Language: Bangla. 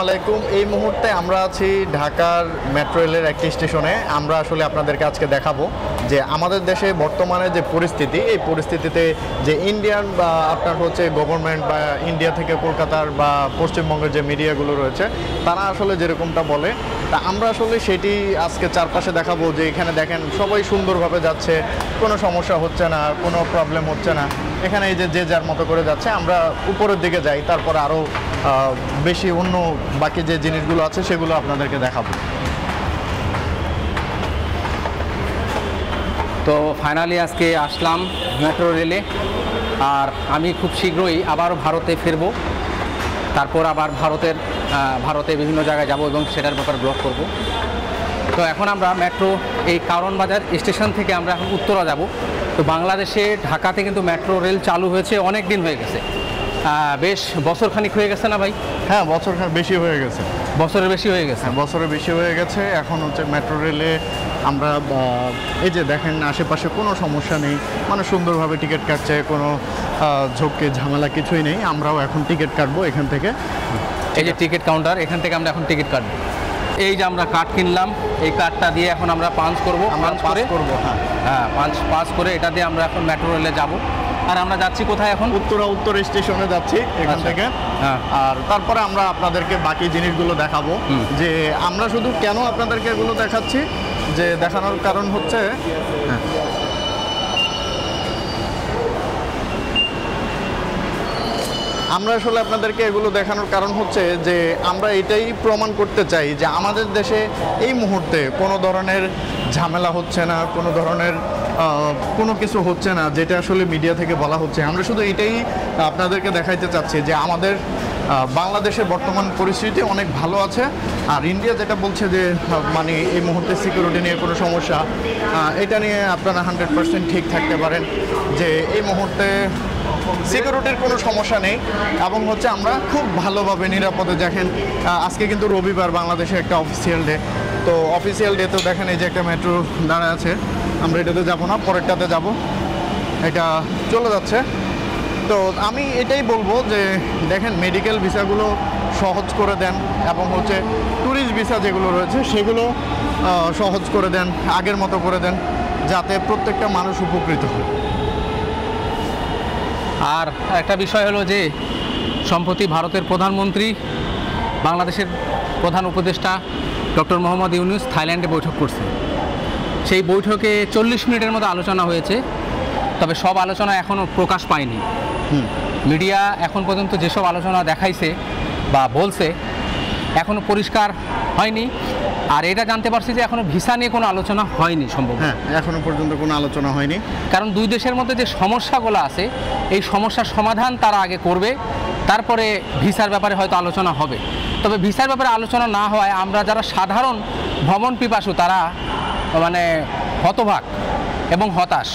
আলাইকুম। এই মুহূর্তে আমরা আছি ঢাকার মেট্রো রেলের একটি স্টেশনে। আমরা আসলে আপনাদেরকে আজকে দেখাবো যে আমাদের দেশে বর্তমানে যে পরিস্থিতি, এই পরিস্থিতিতে যে ইন্ডিয়ান বা আপনার হচ্ছে গভর্নমেন্ট বা ইন্ডিয়া থেকে কলকাতার বা পশ্চিমবঙ্গের যে মিডিয়াগুলো রয়েছে তারা আসলে যেরকমটা বলে, তা আমরা আসলে সেটি আজকে চারপাশে দেখাবো যে এখানে দেখেন সবাই সুন্দরভাবে যাচ্ছে, কোনো সমস্যা হচ্ছে না, কোনো প্রবলেম হচ্ছে না। এখানে এই যে যার মতো করে যাচ্ছে, আমরা উপরের দিকে যাই, তারপরে আরও বেশি অন্য বাকি যে জিনিসগুলো আছে সেগুলো আপনাদেরকে দেখাবো। তো ফাইনালি আজকে আসলাম মেট্রো রেলে, আর আমি খুব শীঘ্রই আবার ভারতে ফিরব। তারপর আবার ভারতে বিভিন্ন জায়গায় যাব এবং সেটার ব্যাপারে ব্লগ করব। তো এখন আমরা মেট্রো এই কারণ বাজার স্টেশন থেকে আমরা এখন উত্তরা যাব। তো বাংলাদেশে ঢাকাতে কিন্তু মেট্রো রেল চালু হয়েছে অনেক দিন হয়ে গেছে, বেশ বছরখানিক হয়ে গেছে না ভাই? হ্যাঁ, বছরখানিক বেশি হয়ে গেছে। বছরের বেশি হয়ে গেছে। বছরের বেশি হয়ে গেছে। এখন হচ্ছে মেট্রো রেলে আমরা এই যে দেখেন আশেপাশে কোনো সমস্যা নেই, মানে সুন্দরভাবে টিকিট কাটছে, কোনো ঝোঁকে ঝামেলা কিছুই নেই। আমরাও এখন টিকিট কাটবো এখান থেকে। এই যে টিকিট কাউন্টার, এখান থেকে আমরা এখন টিকিট কাটবো। এই যে আমরা কার্ড কিনলাম, এই কার্ডটা দিয়ে এখন আমরা পাঞ্চ করবো। পাঞ্চ করে এটা দিয়ে আমরা এখন মেট্রো রেলে যাব। আর আমরা যাচ্ছি কোথায় এখন? উত্তর স্টেশনে যাচ্ছি এখান থেকে। আর তারপরে আমরা আপনাদেরকে বাকি জিনিসগুলো দেখাবো। যে আমরা শুধু কেন আপনাদেরকে এগুলো দেখাচ্ছি, যে দেখানোর কারণ হচ্ছে আমরা আসলে আপনাদেরকে এগুলো দেখানোর কারণ হচ্ছে যে আমরা এটাই প্রমাণ করতে চাই যে আমাদের দেশে এই মুহূর্তে কোনো ধরনের ঝামেলা হচ্ছে না, কোনো ধরনের কোনো কিছু হচ্ছে না যেটা আসলে মিডিয়া থেকে বলা হচ্ছে। আমরা শুধু এটাই আপনাদেরকে দেখাইতে চাচ্ছি যে আমাদের বাংলাদেশের বর্তমান পরিস্থিতি অনেক ভালো আছে। আর ইন্ডিয়া যেটা বলছে যে মানে এই মুহূর্তে সিকিউরিটি নিয়ে কোনো সমস্যা, এটা নিয়ে আপনারা 100% ঠিক থাকতে পারেন যে এই মুহূর্তে সিকিউরিটির কোনো সমস্যা নেই। এবং হচ্ছে আমরা খুব ভালোভাবে নিরাপদে, দেখেন আজকে কিন্তু রবিবার, বাংলাদেশে একটা অফিসিয়াল ডে। তো অফিসিয়াল ডেতেও দেখেন এই যে একটা মেট্রো দাঁড়ায় আছে। আমরা এটাতে যাব না, পরেরটাতে যাব। এটা চলে যাচ্ছে। তো আমি এটাই বলবো যে দেখেন মেডিকেল ভিসাগুলো সহজ করে দেন এবং হচ্ছে ট্যুরিস্ট ভিসা যেগুলো রয়েছে সেগুলো সহজ করে দেন, আগের মতো করে দেন, যাতে প্রত্যেকটা মানুষ উপকৃত হয়। আর একটা বিষয় হলো যে সম্প্রতি ভারতের প্রধানমন্ত্রী, বাংলাদেশের প্রধান উপদেষ্টা ডক্টর মোহাম্মদ ইউনূস থাইল্যান্ডে বৈঠক করছে। সেই বৈঠকে 40 মিনিটের মতো আলোচনা হয়েছে, তবে সব আলোচনা এখনও প্রকাশ পায়নি। মিডিয়া এখন পর্যন্ত যেসব আলোচনা দেখাইছে বা বলছে এখনও পরিষ্কার হয়নি। আর এটা জানতে পারছি যে এখনও ভিসা নিয়ে কোনো আলোচনা হয়নি সম্ভব। হ্যাঁ, এখনও পর্যন্ত কোনো আলোচনা হয়নি, কারণ দুই দেশের মধ্যে যে সমস্যাগুলো আছে এই সমস্যার সমাধান তারা আগে করবে, তারপরে ভিসার ব্যাপারে হয়তো আলোচনা হবে। তবে ভিসার ব্যাপারে আলোচনা না হওয়ায় আমরা যারা সাধারণ ভ্রমণ পিপাসু তারা মানে হতবাক এবং হতাশ।